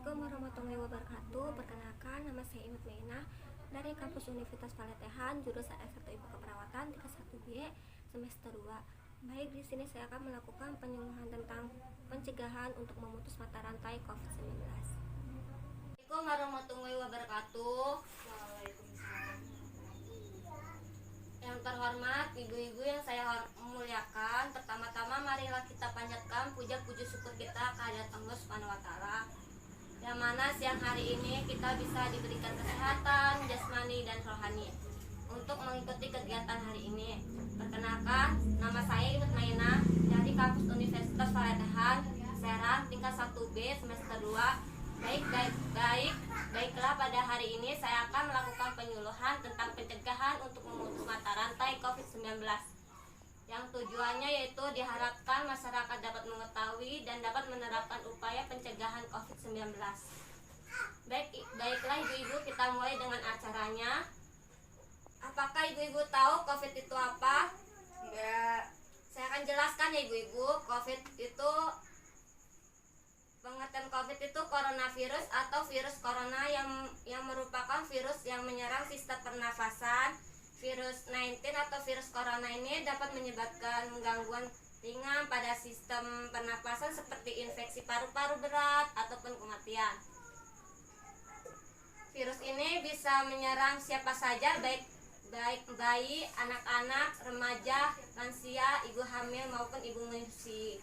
Assalamualaikum warahmatullahi wabarakatuh. Perkenalkan, nama saya Imut Meina dari kampus Universitas Palatehan, jurusan S1 Ilmu Keperawatan tingkat 1B semester 2. Baik, di sini saya akan melakukan penyuluhan tentang pencegahan untuk memutus mata rantai COVID-19. Assalamualaikum warahmatullahi wabarakatuh. Yang terhormat ibu-ibu yang saya muliakan, pertama-tama marilah kita panjatkan puja-puji syukur kita kehadirat Allah Subhanahu wa taala. Yang mana siang hari ini kita bisa diberikan kesehatan jasmani dan rohani untuk mengikuti kegiatan hari ini. Perkenalkan, nama saya Imut Maina dari kampus Universitas Palatehan, Serang, tingkat 1B semester 2. Baiklah, pada hari ini saya akan melakukan penyuluhan tentang pencegahan untuk memutus mata rantai COVID-19 yang tujuannya yaitu diharapkan masyarakat dapat mengetahui dan dapat menerapkan upaya pencegahan COVID-19. Baiklah ibu-ibu, kita mulai dengan acaranya. Apakah ibu-ibu tahu COVID itu apa? Enggak. Saya akan jelaskan ya ibu-ibu. Pengertian COVID itu coronavirus atau virus corona yang merupakan virus yang menyerang sistem pernafasan. Virus 19 atau virus corona ini dapat menyebabkan gangguan ringan pada sistem pernafasan seperti infeksi paru-paru berat ataupun kematian. Virus ini bisa menyerang siapa saja, baik bayi, anak-anak, remaja, lansia, ibu hamil maupun ibu menyusui.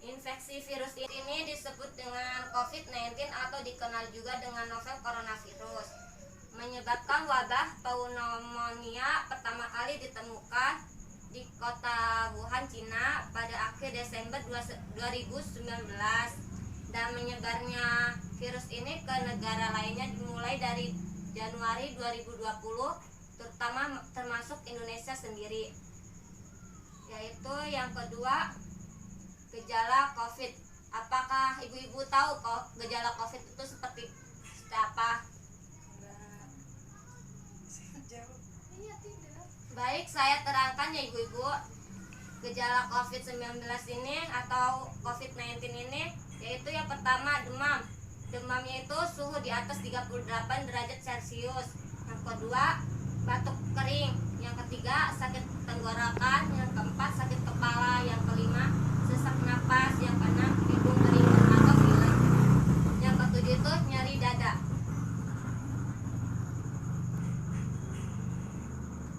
Infeksi virus ini disebut dengan COVID-19 atau dikenal juga dengan novel coronavirus. Menyebabkan wabah pneumonia pertama kali ditemukan di kota Wuhan, Cina pada akhir Desember 2019 dan menyebarnya virus ini ke negara lainnya dimulai dari Januari 2020, termasuk Indonesia sendiri. Yaitu yang kedua, gejala COVID. Apakah ibu-ibu tahu kok gejala COVID itu seperti apa? Baik, saya terangkan ya ibu-ibu. Gejala COVID-19 ini atau COVID-19 ini yaitu yang pertama demam. Demamnya itu suhu di atas 38 derajat Celcius. Yang kedua, batuk kering. Yang ketiga, sakit tenggorokan. Yang keempat, sakit kepala. Yang kelima, sesak napas. Yang keenam, hidung kering atau pilek. Yang ketujuh itu nyeri dada.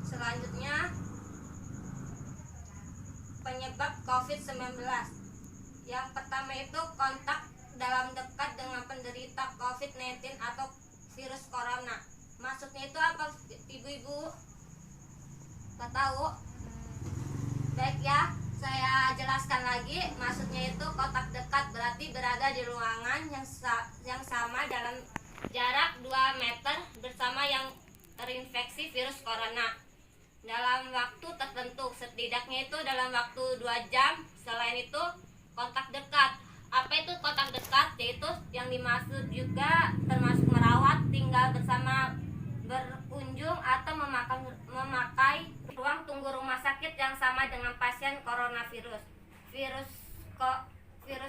Selanjutnya, penyebab COVID-19. Yang pertama itu kontak dalam dekat dengan penderita COVID-19 atau virus corona. Maksudnya itu apa ibu-ibu? Gak tahu? Baik ya, saya jelaskan lagi. Maksudnya itu kontak dekat berarti berada di ruangan yang sama dalam jarak 2 meter bersama yang terinfeksi virus corona dalam waktu tertentu, setidaknya itu dalam waktu 2 jam. Selain itu, kontak dekat. Apa itu kontak dekat? Yaitu yang dimaksud juga termasuk merawat, tinggal bersama, berkunjung atau memakai ruang tunggu rumah sakit yang sama dengan pasien coronavirus. Virus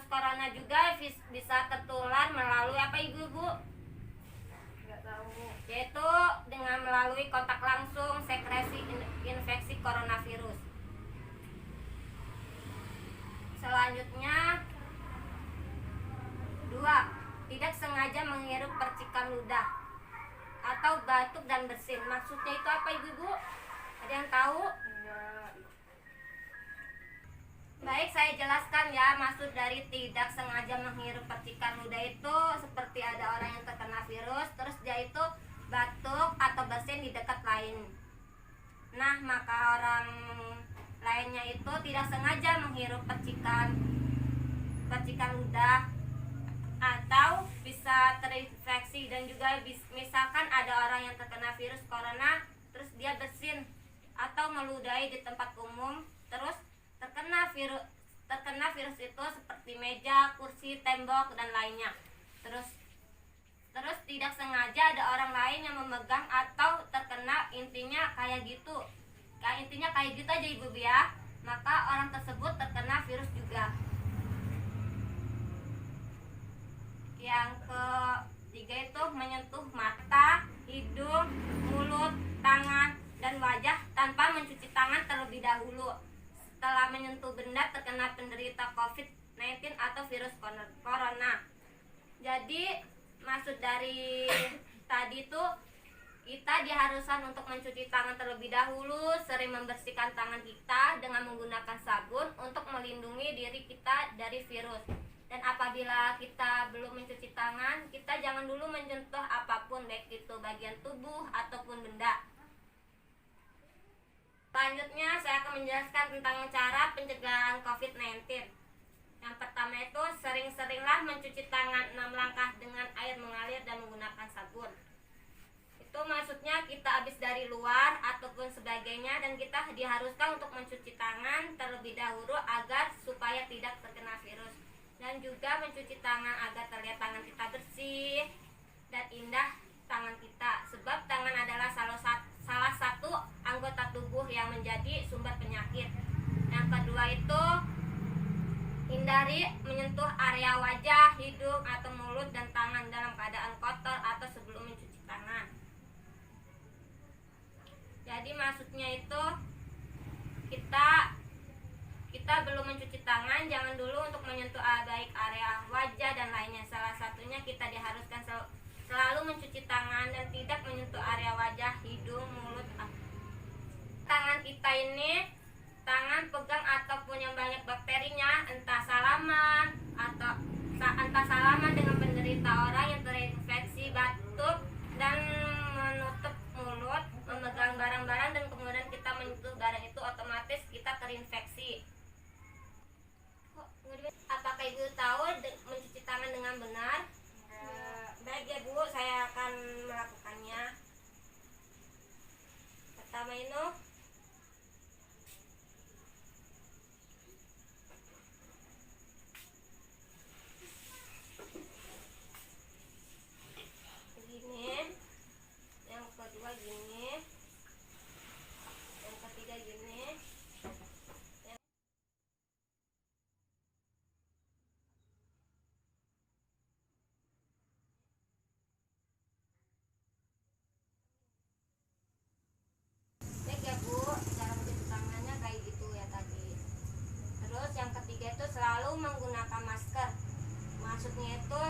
corona juga bisa tertular melalui apa ibu-ibu? Enggak tahu. Yaitu dengan melalui kontak langsung sekresi infeksi coronavirus. Selanjutnya, 2. Tidak sengaja menghirup percikan ludah atau batuk dan bersin. Maksudnya itu apa ibu-ibu? Ada yang tahu? Enggak. Baik, saya jelaskan ya. Maksud dari tidak sengaja menghirup percikan ludah itu seperti ada orang yang terkena virus, terus dia itu batuk atau bersin di dekat lain. Nah, maka orang lainnya itu tidak sengaja menghirup percikan ludah atau bisa terinfeksi. Dan juga misalkan ada orang yang terkena virus corona terus dia bersin atau meludahi di tempat umum, terus terkena virus itu seperti meja, kursi, tembok dan lainnya. Terus tidak sengaja ada orang lain yang memegang atau terkena, intinya kayak gitu aja ibu ya, maka orang tersebut terkena virus juga. Yang ketiga itu menyentuh mata, hidung, mulut, tangan, dan wajah tanpa mencuci tangan terlebih dahulu setelah menyentuh benda terkena penderita COVID-19 atau virus corona. Jadi maksud dari tadi tuh kita diharuskan untuk mencuci tangan terlebih dahulu, sering membersihkan tangan kita dengan menggunakan sabun untuk melindungi diri kita dari virus. Dan apabila kita belum mencuci tangan, kita jangan dulu menyentuh apapun, baik itu bagian tubuh ataupun benda. Selanjutnya saya akan menjelaskan tentang cara pencegahan COVID-19. Yang pertama itu sering-seringlah mencuci tangan 6 langkah dengan air mengalir dan menggunakan sabun. Itu maksudnya kita habis dari luar ataupun sebagainya dan kita diharuskan untuk mencuci tangan terlebih dahulu agar supaya tidak terkena virus. Dan juga mencuci tangan agar terlihat tangan kita bersih dan indah tangan kita, sebab tangan adalah salah satu anggota tubuh yang menjadi sumber penyakit. Yang kedua itu hindari menyentuh area wajah, hidung atau mulut dan tangan dalam keadaan kotor atau sebelum mencuci tangan. Jadi maksudnya itu kita belum mencuci tangan, jangan dulu untuk menyentuh baik area wajah dan lainnya. Salah satunya kita diharuskan selalu mencuci tangan dan tidak menyentuh area wajah, hidung, mulut. Tangan kita ini tangan pegang ataupun yang banyak bakterinya, entah salaman dengan penderita orang yang terinfeksi batuk dan menutup mulut, memegang barang-barang dan kemudian kita menyentuh barang itu, otomatis kita terinfeksi. Apakah Ibu tahu mencuci tangan dengan benar? Baik ya Bu, saya akan melakukannya. Pertama ini gini, yang kedua gini, yang ketiga gini. Baik ya Bu, cara mencuci tangannya kayak gitu ya tadi. Terus yang ketiga itu selalu menggunakan masker. Maksudnya itu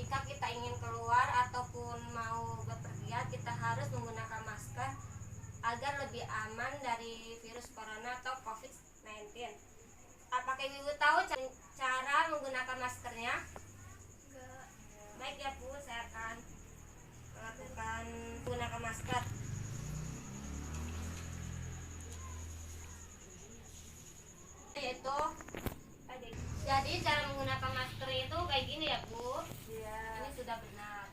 jika kita ingin keluar ataupun mau bepergian, kita harus menggunakan masker agar lebih aman dari virus corona atau COVID-19. Apakah Ibu tahu cara menggunakan maskernya? Enggak. Baik ya Bu, saya akan melakukan menggunakan masker. Yaitu jadi cara menggunakan masker itu kayak gini ya Bu. Iya. Ini sudah benar.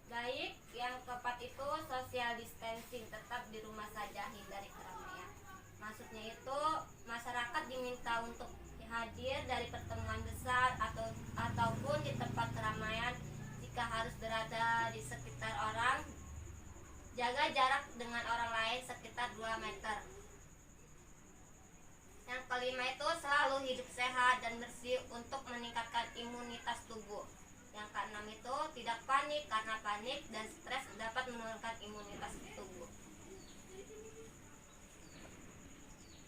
Baik, yang keempat itu social distancing, tetap di rumah saja, hindari keramaian. Maksudnya itu masyarakat diminta untuk hadir dari pertemuan besar ataupun di tempat keramaian. Jika harus berada di sekitar orang, jaga jarak dengan orang lain sekitar 2 meter. Yang kelima itu selalu hidup sehat dan bersih untuk meningkatkan imunitas tubuh. Yang keenam itu tidak panik, karena panik dan stres dapat menurunkan imunitas tubuh.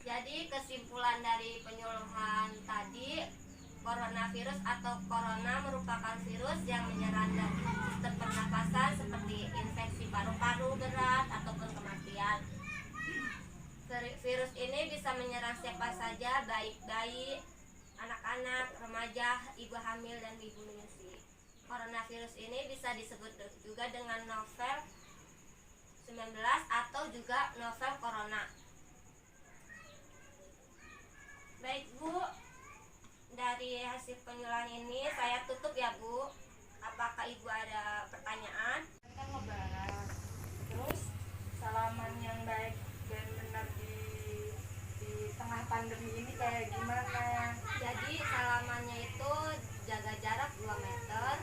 Jadi kesimpulan dari penyuluhan tadi, coronavirus atau corona merupakan virus yang menyerang sistem pernapasan seperti infeksi paru-paru berat ataupun kematian. Virus ini bisa menyerang siapa saja, baik bayi, anak-anak, remaja, ibu hamil, dan ibu menyusui. Coronavirus ini bisa disebut juga dengan novel 19 atau juga novel corona. Baik Bu, dari hasil penyuluhan ini saya tutup ya Bu. Apakah Ibu ada pertanyaan? Kita ngebahas terus salaman yang baik dan benar di tengah pandemi ini kayak gimana? Jadi salamannya itu jaga jarak 2 meter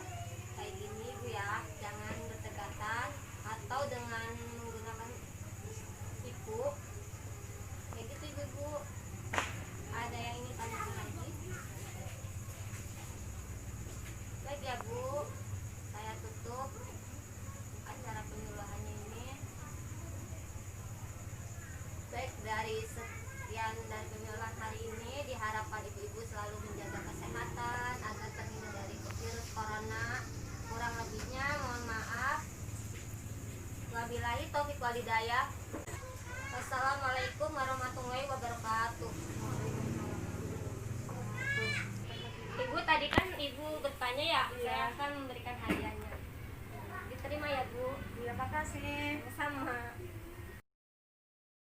kayak gini Bu ya, jangan berdekatan atau dengan menggunakan siku kayak gitu Bu. Ada yang ingin tanya lagi? Baik ya Bu, dari sekian dari pemilihan hari ini, diharapkan ibu-ibu selalu menjaga kesehatan agar terhindar dari virus corona. Kurang lebihnya mohon maaf. Wabillahi taufik walhidayah. Wassalamualaikum warahmatullahi wabarakatuh. Ibu, tadi kan ibu bertanya ya, saya akan memberikan hadiahnya. Diterima ya Bu. Terima kasih. Sama.